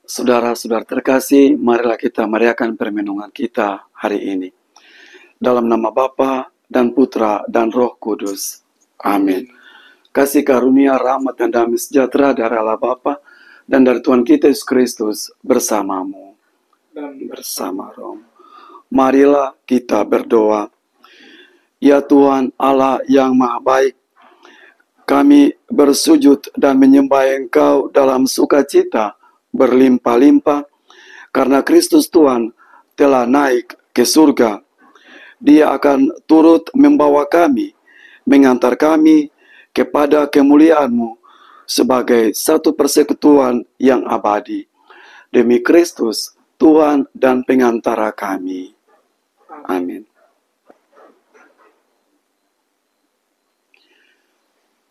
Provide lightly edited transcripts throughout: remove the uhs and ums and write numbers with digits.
Saudara-saudara terkasih, marilah kita meriahkan permenungan kita hari ini. Dalam nama Bapa dan Putra dan Roh Kudus. Amin. Kasih karunia, rahmat dan damai sejahtera dari Allah Bapa dan dari Tuhan kita Yesus Kristus bersamamu dan bersama Roh. Marilah kita berdoa. Ya Tuhan Allah yang Maha Baik, kami bersujud dan menyembah Engkau dalam sukacita berlimpah-limpah karena Kristus Tuhan telah naik ke surga. Dia akan turut membawa kami, mengantar kami kepada kemuliaan-Mu sebagai satu persekutuan yang abadi. Demi Kristus, Tuhan dan pengantara kami. Amin.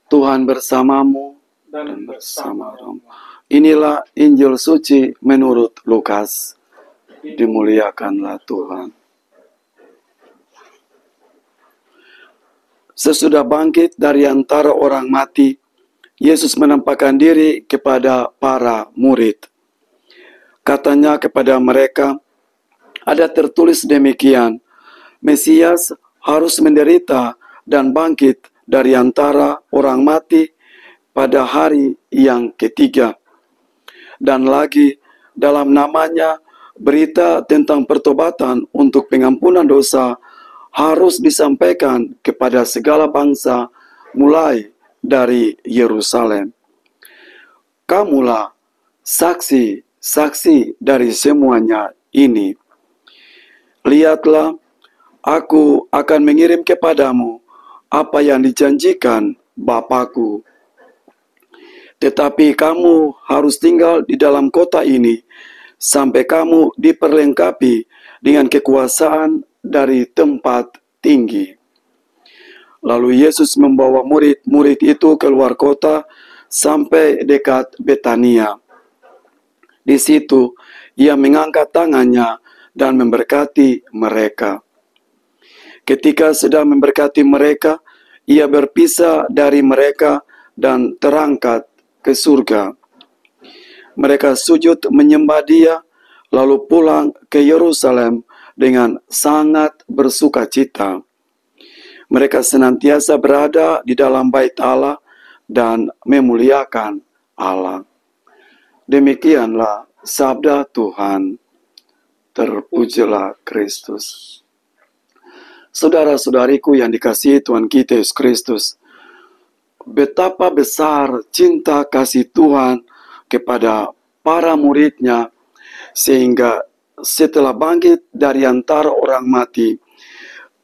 Tuhan bersamamu dan bersama rohmu. Inilah Injil suci menurut Lukas. Dimuliakanlah Tuhan. Sesudah bangkit dari antara orang mati, Yesus menampakkan diri kepada para murid. Katanya kepada mereka, ada tertulis demikian, Mesias harus menderita dan bangkit dari antara orang mati pada hari yang ketiga. Dan lagi dalam namanya berita tentang pertobatan untuk pengampunan dosa harus disampaikan kepada segala bangsa mulai dari Yerusalem. Kamulah saksi-saksi dari semuanya ini. Lihatlah, aku akan mengirim kepadamu apa yang dijanjikan Bapakku. Tetapi kamu harus tinggal di dalam kota ini sampai kamu diperlengkapi dengan kekuasaan dari tempat tinggi. Lalu Yesus membawa murid-murid itu keluar kota sampai dekat Betania. Di situ ia mengangkat tangannya dan memberkati mereka. Ketika sedang memberkati mereka, ia berpisah dari mereka dan terangkat ke surga. Mereka sujud menyembah Dia, lalu pulang ke Yerusalem dengan sangat bersukacita. Mereka senantiasa berada di dalam bait Allah dan memuliakan Allah. Demikianlah sabda Tuhan. Terpujilah Kristus. Saudara-saudariku yang dikasihi Tuhan kita Yesus Kristus, betapa besar cinta kasih Tuhan kepada para muridnya, sehingga setelah bangkit dari antara orang mati,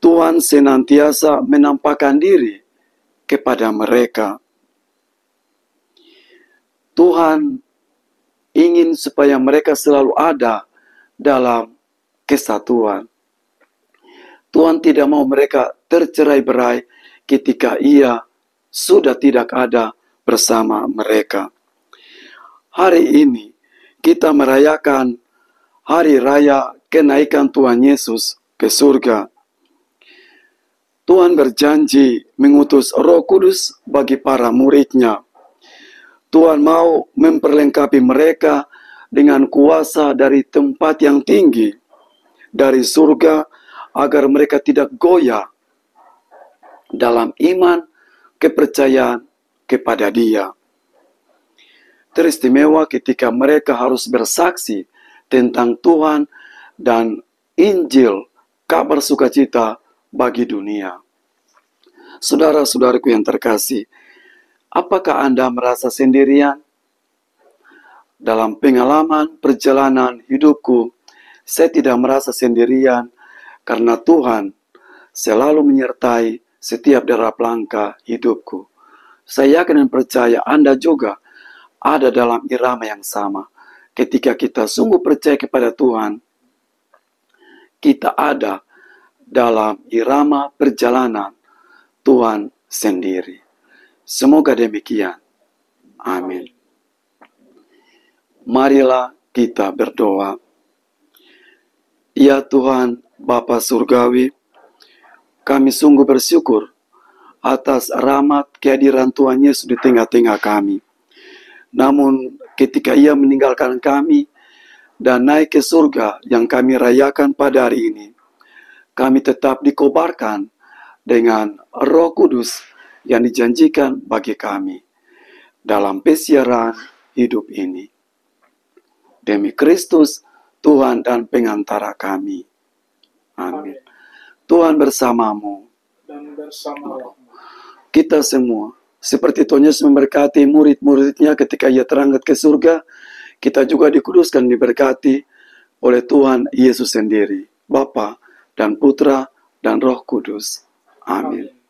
Tuhan senantiasa menampakkan diri kepada mereka. Tuhan ingin supaya mereka selalu ada dalam kesatuan. Tuhan tidak mau mereka tercerai-berai ketika Ia sudah tidak ada bersama mereka. Hari ini kita merayakan hari raya kenaikan Tuhan Yesus ke surga. Tuhan berjanji mengutus Roh Kudus bagi para murid-Nya. Tuhan mau memperlengkapi mereka dengan kuasa dari tempat yang tinggi, dari surga, agar mereka tidak goyah dalam iman kepercayaan kepada Dia. Teristimewa ketika mereka harus bersaksi tentang Tuhan dan Injil, kabar sukacita bagi dunia. Saudara-saudaraku yang terkasih, apakah Anda merasa sendirian? Dalam pengalaman perjalanan hidupku, saya tidak merasa sendirian karena Tuhan selalu menyertai setiap derap langkah hidupku. Saya yakin dan percaya Anda juga ada dalam irama yang sama. Ketika kita sungguh percaya kepada Tuhan, kita ada dalam irama perjalanan Tuhan sendiri. Semoga demikian. Amin. Marilah kita berdoa. Ya Tuhan, Bapa Surgawi, kami sungguh bersyukur atas rahmat kehadiran Tuhan Yesus di tengah-tengah kami. Namun ketika Ia meninggalkan kami, dan naik ke surga yang kami rayakan pada hari ini, kami tetap dikobarkan dengan Roh Kudus yang dijanjikan bagi kami dalam pesiaran hidup ini. Demi Kristus, Tuhan dan pengantara kami. Amin. Tuhan bersamamu. Dan bersama rohmu. Kita semua, seperti Tuhan Yesus memberkati murid-muridnya ketika ia terangkat ke surga, kita juga dikuduskan, diberkati oleh Tuhan Yesus sendiri, Bapa dan Putra dan Roh Kudus. Amin.